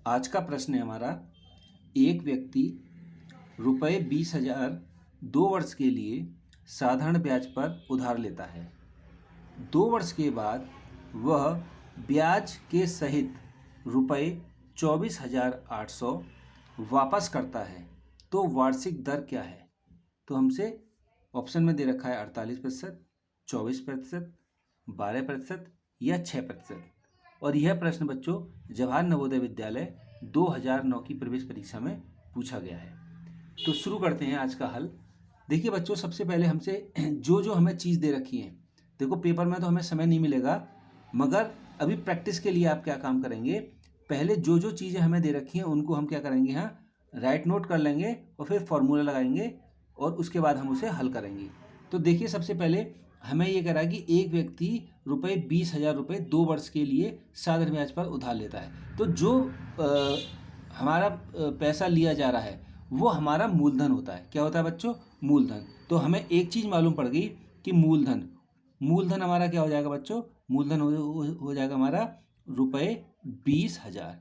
आज का प्रश्न है हमारा, एक व्यक्ति रुपये 20,000 2 वर्ष के लिए साधारण ब्याज पर उधार लेता है। 2 वर्ष के बाद वह ब्याज के सहित रुपये 24,800 वापस करता है, तो वार्षिक दर क्या है? तो हमसे ऑप्शन में दे रखा है 48%, 24%, 12% या 6%। और यह प्रश्न बच्चों जवाहर नवोदय विद्यालय 2009 की प्रवेश परीक्षा में पूछा गया है। तो शुरू करते हैं आज का हल। देखिए बच्चों, सबसे पहले हमसे जो हमें चीज़ दे रखी है, देखो पेपर में तो हमें समय नहीं मिलेगा, मगर अभी प्रैक्टिस के लिए आप क्या काम करेंगे, पहले जो चीज़ें हमें दे रखी हैं उनको हम क्या करेंगे, राइट नोट कर लेंगे और फिर फॉर्मूला लगाएंगे और उसके बाद हम उसे हल करेंगे। तो देखिए, सबसे पहले हमें ये कह रहा है कि एक व्यक्ति रुपये 20,000 2 वर्ष के लिए साधारण ब्याज पर उधार लेता है। तो जो हमारा पैसा लिया जा रहा है वो हमारा मूलधन होता है। क्या होता है बच्चों? मूलधन। तो हमें एक चीज़ मालूम पड़ गई कि मूलधन हमारा क्या हो जाएगा बच्चों? मूलधन हो जाएगा हमारा रुपये 20,000।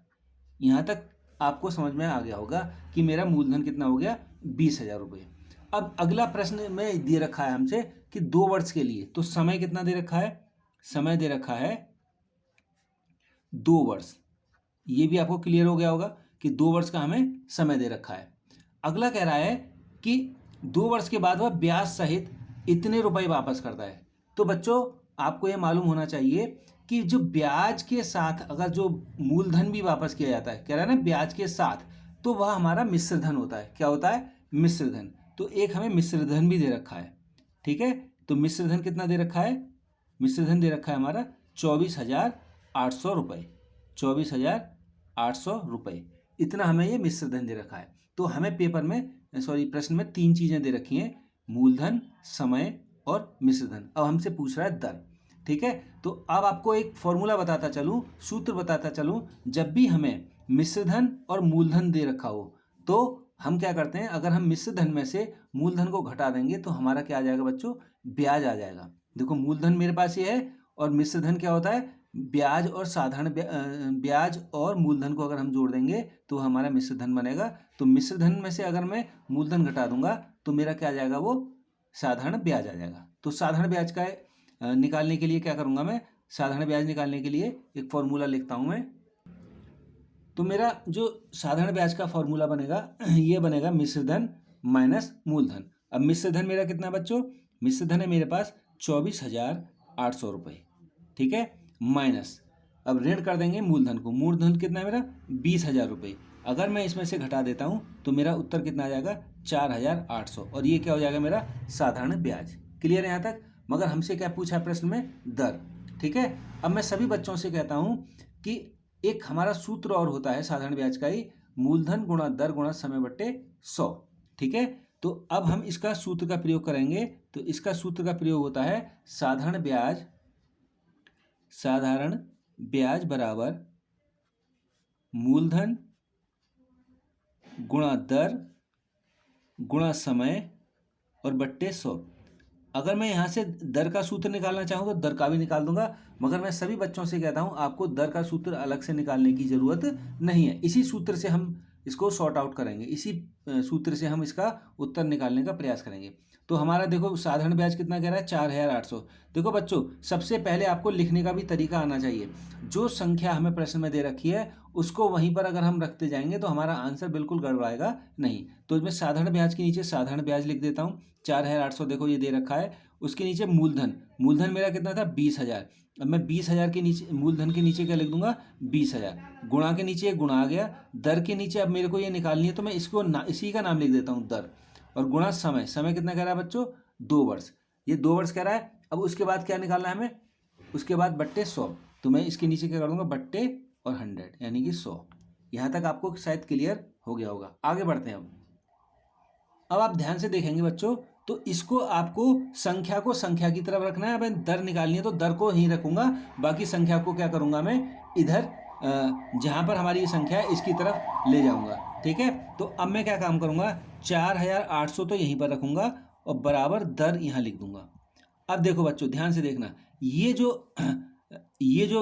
यहाँ तक आपको समझ में आ गया होगा कि मेरा मूलधन कितना हो गया? 20,000 रुपये। अब अगला प्रश्न में दे रखा है हमसे कि 2 वर्ष के लिए, तो समय कितना दे रखा है? समय दे रखा है 2 वर्ष। ये भी आपको क्लियर हो गया होगा कि 2 वर्ष का हमें समय दे रखा है। अगला कह रहा है कि 2 वर्ष के बाद वह ब्याज सहित इतने रुपए वापस करता है। तो बच्चों आपको यह मालूम होना चाहिए कि जो ब्याज के साथ अगर जो मूलधन भी वापस किया जाता है, कह रहा है ना ब्याज के साथ, तो वह हमारा मिश्र धन होता है। क्या होता है? मिश्र धन। तो एक हमें मिश्र धन भी दे रखा है। ठीक है, तो मिश्र धन कितना दे रखा है? मिश्र धन दे रखा है हमारा 24,800 रुपये। 24,800 रुपये, इतना हमें ये मिश्र धन दे रखा है। तो हमें पेपर में प्रश्न में 3 चीज़ें दे रखी हैं, मूलधन, समय और मिश्र धन। अब हमसे पूछ रहा है दर। ठीक है, तो अब आपको एक फॉर्मूला बताता चलूँ, सूत्र बताता चलूँ। जब भी हमें मिश्र धन और मूलधन दे रखा हो तो हम क्या करते हैं, अगर हम मिश्र धन में से मूलधन को घटा देंगे तो हमारा क्या आ जाएगा बच्चों? ब्याज आ जाएगा। देखो मूलधन मेरे पास ये है और मिश्र धन क्या होता है? ब्याज और साधारण ब्याज और मूलधन को अगर हम जोड़ देंगे तो हमारा मिश्र धन बनेगा। तो मिश्र धन में से अगर मैं मूलधन घटा दूंगा तो मेरा क्या आ जाएगा? वो साधारण ब्याज आ जाएगा। तो साधारण ब्याज का निकालने के लिए क्या करूंगा मैं? साधारण ब्याज निकालने के लिए एक फॉर्मूला लिखता हूं मैं। तो मेरा जो साधारण ब्याज का फॉर्मूला बनेगा ये बनेगा मिश्र धन माइनस मूलधन। अब मिश्र धन मेरा कितना बच्चों? मिश्र धन है मेरे पास 24,800 रुपये। ठीक है, माइनस, अब ऋण कर देंगे मूलधन को। मूलधन कितना है मेरा? 20,000 रुपये। अगर मैं इसमें से घटा देता हूँ तो मेरा उत्तर कितना आ जाएगा? 4,800। और ये क्या हो जाएगा? मेरा साधारण ब्याज। क्लियर है यहाँ तक? मगर हमसे क्या पूछा प्रश्न में? दर। ठीक है, अब मैं सभी बच्चों से कहता हूँ कि एक हमारा सूत्र और होता है साधारण ब्याज का ही, मूलधन गुणा दर गुणा समय बट्टे 100। ठीक है, तो अब हम इसका सूत्र का प्रयोग करेंगे। तो इसका सूत्र का प्रयोग होता है साधारण ब्याज बराबर मूलधन गुणा दर गुणा समय और बट्टे 100। अगर मैं यहाँ से दर का सूत्र निकालना चाहूँ तो दर का भी निकाल दूंगा, मगर मैं सभी बच्चों से कहता हूँ आपको दर का सूत्र अलग से निकालने की ज़रूरत नहीं है। इसी सूत्र से हम इसको सॉर्ट आउट करेंगे, इसी सूत्र से हम इसका उत्तर निकालने का प्रयास करेंगे। तो हमारा देखो साधारण ब्याज कितना कह रहा है? 4,800। देखो बच्चों, सबसे पहले आपको लिखने का भी तरीका आना चाहिए। जो संख्या हमें प्रश्न में दे रखी है उसको वहीं पर अगर हम रखते जाएंगे तो हमारा आंसर बिल्कुल गड़बड़ाएगा नहीं। तो मैं साधारण ब्याज के नीचे साधारण ब्याज लिख देता हूँ। 4,800 देखो ये दे रखा है। उसके नीचे मूलधन मेरा कितना था? 20,000। अब मैं 20,000 के नीचे मूलधन के नीचे क्या लिख दूंगा? 20,000। गुणा के नीचे गुणा आ गया। दर के नीचे अब मेरे को ये निकालनी है तो मैं इसको इसी का नाम लिख देता हूँ दर। और गुणा समय कितना कह रहा है बच्चों? 2 वर्ष। ये 2 वर्ष कह रहा है। अब उसके बाद क्या निकालना है हमें? उसके बाद बट्टे 100। तो मैं इसके नीचे क्या कर दूंगा? बट्टे और 100 यानी कि 100। यहाँ तक आपको शायद क्लियर हो गया होगा। आगे बढ़ते हैं। अब आप ध्यान से देखेंगे बच्चों, तो इसको आपको संख्या को संख्या की तरफ रखना है। अब दर निकालनी है तो दर को ही रखूंगा, बाकी संख्या को क्या करूंगा मैं? इधर जहां पर हमारी ये संख्या है इसकी तरफ ले जाऊंगा। ठीक है, तो अब मैं क्या काम करूंगा? 4,800 तो यहीं पर रखूंगा और बराबर दर यहाँ लिख दूंगा। अब देखो बच्चों ध्यान से देखना, ये जो ये जो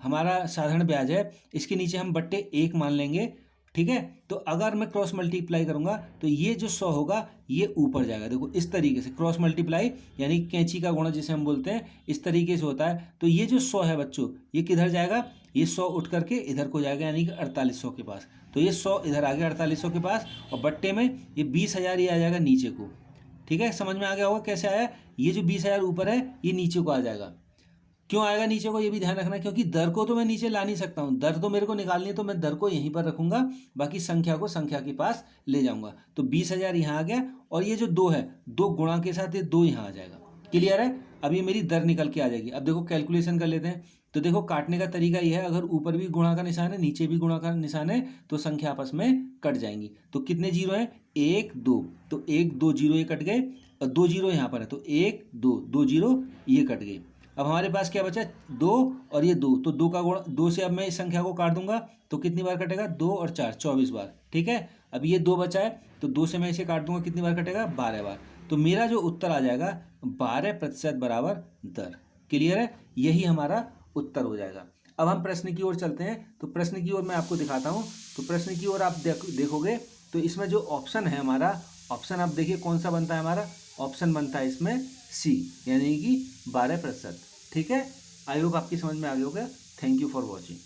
हमारा साधारण ब्याज है इसके नीचे हम बट्टे 1 मान लेंगे, ठीक है। तो अगर मैं क्रॉस मल्टीप्लाई करूंगा तो ये जो 100 होगा ये ऊपर जाएगा। देखो इस तरीके से क्रॉस मल्टीप्लाई यानी कैंची का गुणा जिसे हम बोलते हैं, इस तरीके से होता है। तो ये जो 100 है बच्चों, ये किधर जाएगा, ये 100 उठ करके इधर को जाएगा, यानी कि 4800 के पास। तो ये 100 इधर आ गया 4800 के पास, और बट्टे में ये 20,000 ये आ जाएगा नीचे को, ठीक है। समझ में आ गया होगा कैसे आया। ये जो 20,000 ऊपर है ये नीचे को आ जाएगा। क्यों आएगा नीचे को, ये भी ध्यान रखना, क्योंकि दर को तो मैं नीचे ला नहीं सकता हूँ, दर तो मेरे को निकालनी है, तो मैं दर को यहीं पर रखूंगा, बाकी संख्या को संख्या के पास ले जाऊंगा। तो 20,000 यहाँ आ गया, और ये जो 2 है, 2 गुणा के साथ ये 2 यहाँ आ जाएगा। क्लियर है। अब ये मेरी दर निकल के आ जाएगी। अब देखो कैलकुलेशन कर लेते हैं। तो देखो काटने का तरीका ये है, अगर ऊपर भी गुणा का निशान है नीचे भी गुणा का निशान है तो संख्या आपस में कट जाएंगी। तो कितने जीरो हैं, 1 2, तो 1 2 जीरो ये कट गए, और 2 जीरो यहाँ पर है, तो 1 2 2 जीरो ये कट गए। अब हमारे पास क्या बचा, 2 और ये 2, तो 2 का गुणा 2 से अब मैं इस संख्या को काट दूंगा, तो कितनी बार कटेगा, 2 और 4 24 बार, ठीक है। अब ये 2 बचा है, तो 2 से मैं इसे काट दूंगा, कितनी बार कटेगा, 12 बार। तो मेरा जो उत्तर आ जाएगा 12% बराबर दर। क्लियर है, यही हमारा उत्तर हो जाएगा। अब हम प्रश्न की ओर चलते हैं। तो प्रश्न की ओर मैं आपको दिखाता हूँ। तो प्रश्न की ओर आप देखोगे तो इसमें जो ऑप्शन है हमारा, ऑप्शन आप देखिए कौन सा बनता है हमारा, ऑप्शन बनता है इसमें सी, यानी कि 12%। ठीक है। आई होप आपकी समझ में आ गया होगा। Thank you for watching.